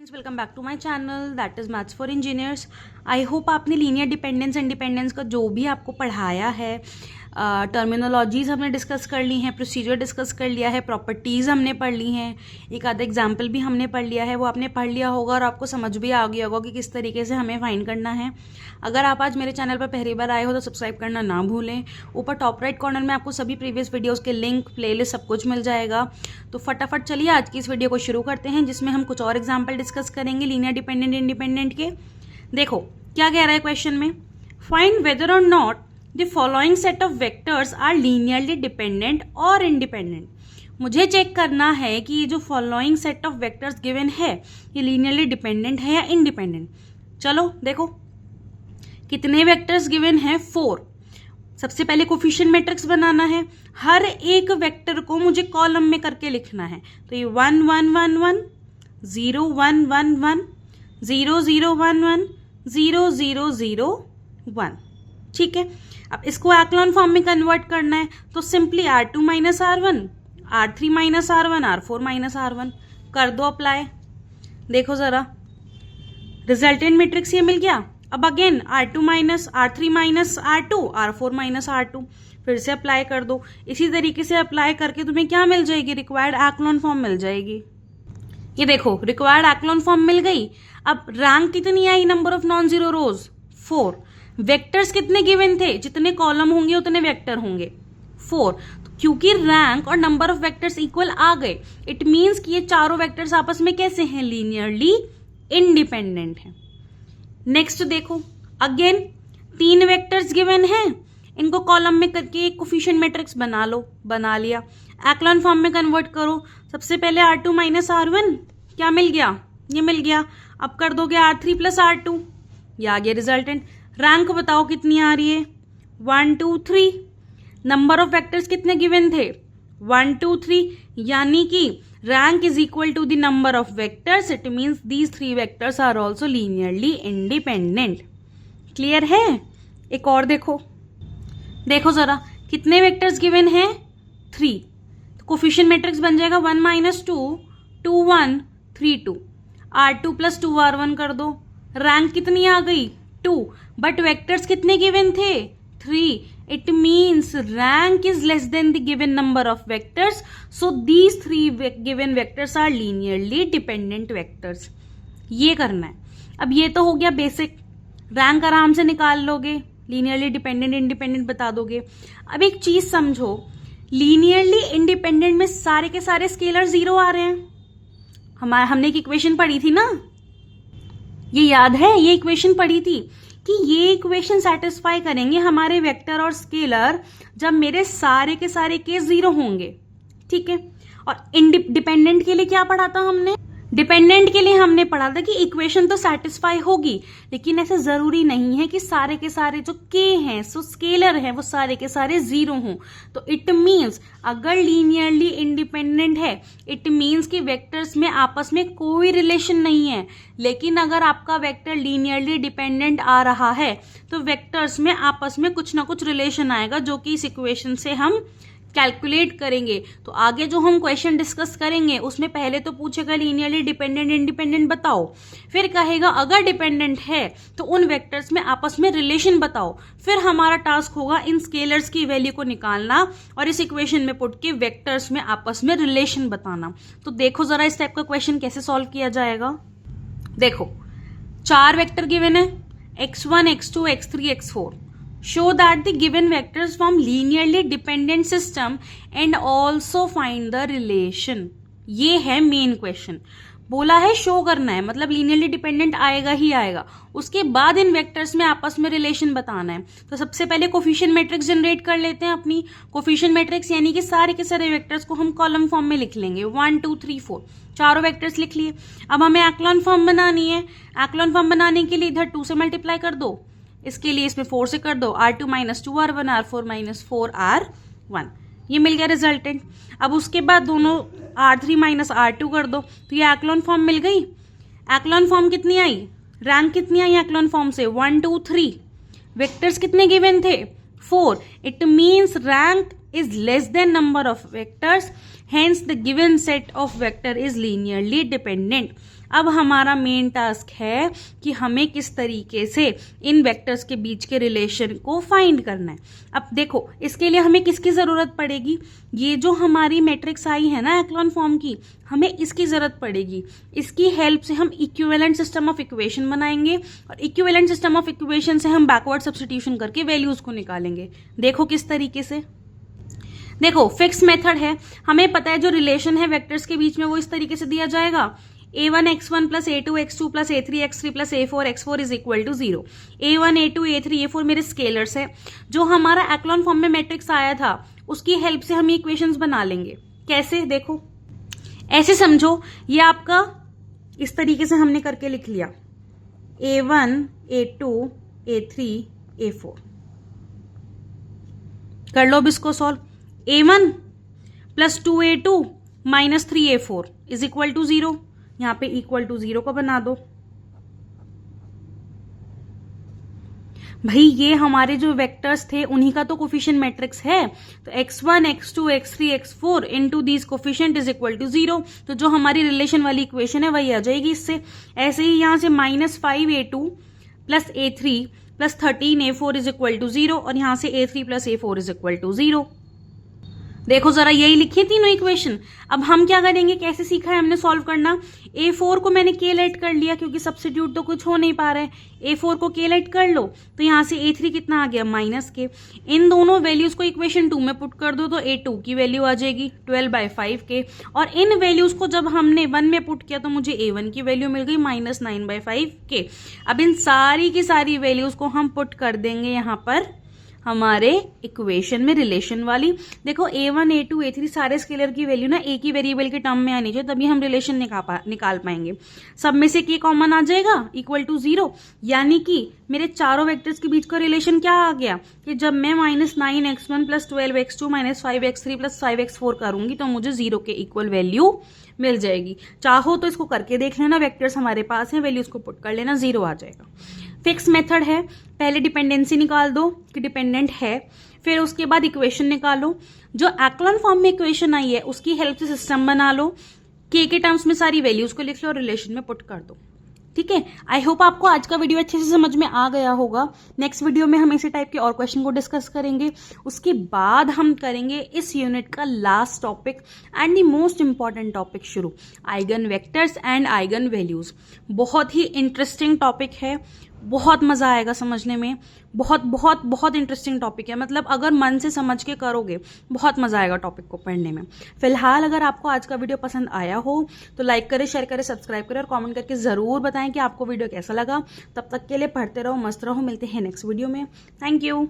Welcome back to my channel that is maths for engineers. I hope आपने linear dependence independence का जो भी आपको पढ़ाया है, टर्मिनोलॉजीज़ हमने डिस्कस कर ली हैं, प्रोसीजर डिस्कस कर लिया है, प्रॉपर्टीज़ हमने पढ़ ली हैं, एक आधा एग्जाम्पल भी हमने पढ़ लिया है, वो आपने पढ़ लिया होगा और आपको समझ भी आ गया होगा कि किस तरीके से हमें फाइंड करना है। अगर आप आज मेरे चैनल पर पहली बार आए हो तो सब्सक्राइब करना ना भूलें। ऊपर टॉप राइट कॉर्नर में आपको सभी प्रीवियस वीडियोज़ के लिंक, प्लेलिस्ट सब कुछ मिल जाएगा। तो फटाफट चलिए आज की इस वीडियो को शुरू करते हैं, जिसमें हम कुछ और एग्जाम्पल डिस्कस करेंगे लीनियर डिपेंडेंट इंडिपेंडेंट के। देखो क्या कह रहा है क्वेश्चन में, find whether or not the following set of vectors are linearly dependent or independent. मुझे चेक करना है कि ये जो following set of vectors given है ये लीनियरली डिपेंडेंट है या इंडिपेंडेंट। चलो देखो कितने वेक्टर्स गिवन है, 4। सबसे पहले कोफिशिएंट मैट्रिक्स बनाना है, हर एक वेक्टर को मुझे कॉलम में करके लिखना है। तो ये 1 1 1 1 0 1 1 1 0 0 1 1 0 0 0 1। ठीक है, अब इसको एक्लॉन फॉर्म में कन्वर्ट करना है तो simply R2 minus R1, R3 minus R1, R4 minus R1 कर दो अप्लाई। देखो जरा रिजल्टेंट मैट्रिक्स ये मिल गया। अब again R2 minus R3 minus R2, R4 minus R2 फिर से अप्लाई कर दो। इसी तरीके से अप्लाई करके तुम्हें क्या मिल जाएगी, रिक्वायर्ड एक्लॉन फॉर्म मिल जाएगी। ये देखो रिक्वायर्ड एक्लॉन फॉर्म मिल गई। अब रैंक कितनी आई, number of non zero rows 4। Vectors कितने गिवन थे, जितने कॉलम होंगे उतने वेक्टर होंगे 4। तो क्योंकि रैंक और नंबर ऑफ वेक्टर्स इक्वल आ गए, इट मीन्स कि ये चारों वेक्टर्स आपस में कैसे हैं, लीनियरली इंडिपेंडेंट है। नेक्स्ट देखो अगेन 3 वेक्टर्स गिवन हैं, इनको कॉलम में करके एक कोफिशिएंट मैट्रिक्स बना लो। बना लिया, एक्लॉन फॉर्म में कन्वर्ट करो। सबसे पहले R2 माइनस R1 क्या मिल गया, ये मिल गया। अब कर दोगे R3 प्लस R2, ये आ गया रिजल्टेंट। रैंक बताओ कितनी आ रही है, 1 2 3। नंबर ऑफ वेक्टर्स कितने गिवन थे, 1 2 3, यानी कि rank is equal to the number of vectors. It means these 3 vectors are also linearly independent. Clear है। एक और देखो, देखो जरा कितने वेक्टर्स गिवन हैं, 3। तो कोफिशिएंट मैट्रिक्स बन जाएगा 1 माइनस 2 2 1 3 2। R2 प्लस 2 R1 कर दो। रैंक कितनी आ गई, 2, बट वेक्टर्स कितने गिवन थे, 3। It means rank is less than the given number of vectors, so these 3 given vectors are linearly dependent vectors. ये करना है। अब ये तो हो गया बेसिक, रैंक आराम से निकाल लोगे, लीनियरली डिपेंडेंट इंडिपेंडेंट बता दोगे। अब एक चीज समझो, लीनियरली इंडिपेंडेंट में सारे के सारे स्केलर 0 आ रहे हैं। हमने एक इक्वेशन पढ़ी थी ना, ये याद है, ये इक्वेशन पढ़ी थी कि ये इक्वेशन सेटिस्फाई करेंगे हमारे वेक्टर और स्केलर जब मेरे सारे के सारे केस 0 होंगे। ठीक है, और डिपेंडेंट के लिए क्या पढ़ा था हमने, डिपेंडेंट के लिए हमने पढ़ा था कि इक्वेशन तो सेटिस्फाई होगी, लेकिन ऐसा जरूरी नहीं है कि सारे के सारे जो के हैं, सो स्केलर हैं, वो सारे के सारे 0 हों। तो इट मीन्स अगर लीनियरली इंडिपेंडेंट है, इट मीन्स कि वेक्टर्स में आपस में कोई रिलेशन नहीं है। लेकिन अगर आपका वेक्टर लीनियरली डिपेंडेंट आ रहा है तो वेक्टर्स में आपस में कुछ ना कुछ रिलेशन आएगा, जो कि इस इक्वेशन से हम कैलकुलेट करेंगे। तो आगे जो हम क्वेश्चन डिस्कस करेंगे उसमें पहले तो पूछेगा लीनियरली डिपेंडेंट इंडिपेंडेंट बताओ, फिर कहेगा अगर डिपेंडेंट है तो उन वेक्टर्स में आपस में रिलेशन बताओ। फिर हमारा टास्क होगा इन स्केलर्स की वैल्यू को निकालना और इस इक्वेशन में पुट के वेक्टर्स में आपस में रिलेशन बताना। तो देखो जरा इस टाइप का क्वेश्चन कैसे सॉल्व किया जाएगा। देखो 4 वेक्टर गिवन है, x1 x2 x3 x4। Show that the given vectors form linearly dependent system and also find the relation। ये है मेन क्वेश्चन। बोला है शो करना है, मतलब लीनियरली डिपेंडेंट आएगा ही आएगा। उसके बाद इन वेक्टर्स में आपस में रिलेशन बताना है। तो सबसे पहले कोफिशिएंट मैट्रिक्स जनरेट कर लेते हैं अपनी। कोफिशिएंट मैट्रिक्स यानी कि सारे के सारे वेक्टर्स को हम कॉलम फॉर्म में लिख लेंगे, 1 2 3 4। चारों वेक्टर्स लिख लिए। अब हमें एक्लॉन फॉर्म बनानी है। एक्लॉन फॉर्म बनाने के लिए इधर 2 से मल्टीप्लाई कर दो, इसके लिए इसमें 4 से कर दो, R2 minus 2 R1, R4 minus 4 R1। ये मिल गया रिजल्टेंट। अब उसके बाद दोनों R3 माइनस R2 कर दो, तो ये एक्लॉन फॉर्म मिल गई। एक्लॉन फॉर्म कितनी आई, रैंक कितनी आई एक्लॉन फॉर्म से, 1 2 3। वेक्टर्स कितने गिवन थे, 4। It means rank is less than number of vectors, hence the given set of vector is linearly dependent. अब हमारा मेन टास्क है कि हमें किस तरीके से इन वेक्टर्स के बीच के रिलेशन को फाइंड करना है. अब देखो, इसके लिए हमें किसकी जरूरत पड़ेगी? ये जो हमारी मैट्रिक्स आई है ना एक्लॉन फॉर्म की, हमें इसकी जरूरत पड़ेगी. इसकी हेल्प से हम इक्विवेलेंट सिस्टम ऑफ इक्वेशन बनाएंगे और इक्विवेलेंट सिस्टम ऑफ इक्वेशन से हम बैकवर्ड सब्स्टिट्यूशन करके वैल्यूज को निकालेंगे. देखो किस तरीके से. देखो, फिक्स मेथड है. हमें पता है जो रिलेशन है वेक्टर्स के बीच में वो इस तरीके से दिया जाएगा. a1 x1 plus a2 x2 plus a3 x3 plus a4 x4 is equal to 0. a1 a2 a3 a4 मेरे स्केलर्स है. जो हमारा एक्लॉन फॉर्म में मैट्रिक्स आया था उसकी हेल्प से हम इक्वेशंस बना लेंगे. कैसे? देखो, ऐसे समझो, ये आपका इस तरीके से हमने करके लिख लिया a1 a2 a3 a4. कर लो अब इसको solve. a1 plus 2a2 minus 3a4 is equal to 0. यहां पे इक्वल टू 0 को बना दो. भाई ये हमारे जो वेक्टर्स थे उन्हीं का तो कोफिशिएंट मैट्रिक्स है. तो x1 x2 x3 x4 into these coefficient is equal to 0. तो जो हमारी रिलेशन वाली इक्वेशन है वही आ जाएगी इससे. ऐसे ही यहां से -5a2 plus a3 plus 13a4 is equal to 0 और यहां से a3 plus a4 is equal to 0. देखो जरा, यही लिखी तीनों इक्वेशन. अब हम क्या करेंगे, कैसे सीखा है हमने सॉल्व करना. a4 को मैंने केलेट कर लिया क्योंकि सब्स्टिट्यूट तो कुछ हो नहीं पा रहा है. a4 को केलेट कर लो तो यहां से a3 कितना आ गया -k. इन दोनों वैल्यूज को इक्वेशन 2 में पुट कर दो तो a2 की वैल्यू आ जाएगी 12/5k. और इन वैल्यूज को जब हमने 1 में पुट किया तो मुझे a1 की वैल्यू मिल गई -9/5k. अब इन सारी की सारी वैल्यूज को हम पुट कर देंगे यहां पर हमारे इक्वेशन में रिलेशन वाली. देखो a1 a2 a3 सारे स्केलर की वैल्यू ना एक ही वेरिएबल के टर्म में आनी चाहिए, तभी हम रिलेशन निकाल पाएंगे. सब में से k कॉमन आ जाएगा इक्वल टू 0. यानी कि मेरे चारों वेक्टर्स के बीच का रिलेशन क्या आ गया कि जब मैं -9x1 plus 12x2 minus 5x3 plus 5x4 करूंगी तो मुझे 0 के इक्वल वैल्यू मिल जाएगी. चाहो तो इसको करके देख लेना, वेक्टर्स हमारे पास हैं, वैल्यूज को पुट कर लेना, 0 आ जाएगा. फिक्स मेथड है. पहले डिपेंडेंसी निकाल दो कि डिपेंडेंट है, फिर उसके बाद इक्वेशन निकालो. जो एक्लॉन फॉर्म में इक्वेशन आई है उसकी हेल्प से सिस्टम बना लो. के टर्म्स में सारी वैल्यूज को लिख लो और रिलेशन में पुट कर दो. ठीक है. आई होप आपको आज का वीडियो अच्छे से समझ में आ गया होगा. नेक्स्ट वीडियो में हम इसी टाइप के और क्वेश्चन को डिस्कस करेंगे. उसके बाद हम करेंगे इस यूनिट का last topic and the most important topic शुरू, eigen vectors and eigen values. बहुत ही इंटरेस्टिंग टॉपिक है, बहुत मजा आएगा समझने में. बहुत बहुत बहुत इंटरेस्टिंग टॉपिक है. मतलब अगर मन से समझ के करोगे बहुत मजा आएगा टॉपिक को पढ़ने में. फिलहाल अगर आपको आज का वीडियो पसंद आया हो तो लाइक करें, शेयर करें, सब्सक्राइब करें और कमेंट करके जरूर बताएं कि आपको वीडियो कैसा लगा. तब तक के लिए पढ़ते रहो, मस्त रहो. मिलते हैं नेक्स्ट वीडियो में. Thank you.